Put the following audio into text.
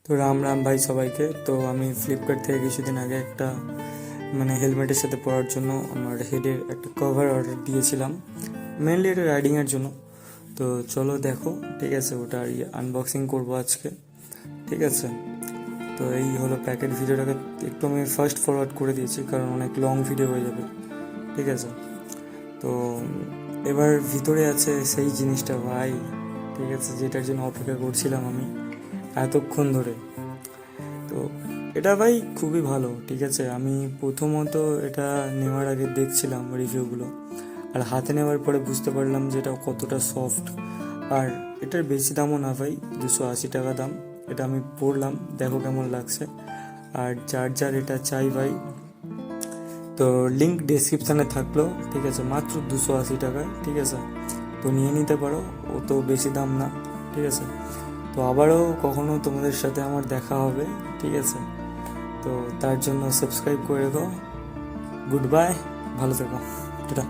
তো রাম রাম ভাই সবাইকে। তো আমি ফ্লিপকার্ট থেকে কিছুদিন আগে একটা হেলমেটের সাথে পরার জন্য আমার হেডের একটা কভার অর্ডার দিয়েছিলাম, মেনলি এটা রাইডিংয়ের জন্য। তো চলো দেখো, ঠিক আছে, ওটা আনবক্সিং করবো আজকে, ঠিক আছে। তো এই হলো প্যাকেট। ভিডিওটাকে একটু আমি ফার্স্ট ফরওয়ার্ড করে দিয়েছি কারণ অনেক লং ভিডিও হয়ে যাবে, ঠিক আছে। তো এবার ভিতরে আছে সেই জিনিসটা ভাই, ঠিক আছে, যেটার জন্য অপেক্ষা করছিলাম আমি এতক্ষণ ধরে। তো এটা ভাই খুবই ভালো, ঠিক আছে। আমি প্রথমত এটা নেওয়ার আগে দেখছিলাম রিভিউগুলো, আর হাতে নেওয়ার পরে বুঝতে পারলাম যে এটা কতটা সফট। আর এটার বেশি দামও না ভাই, 280 টাকা দাম। এটা আমি পড়লাম, দেখো কেমন লাগছে। আর যার যার এটা চাই ভাই, তো লিঙ্ক ডেসক্রিপশানে থাকলো, ঠিক আছে। মাত্র 280 টাকা, ঠিক আছে। তো নিয়ে নিতে পারো, ও তো বেশি দাম না, ঠিক আছে। তো আবারও কখনো তোমাদের সাথে আমার দেখা হবে, ঠিক আছে। তো তার জন্য সাবস্ক্রাইব করে রেখো। গুড বাই, ভালো থেকো।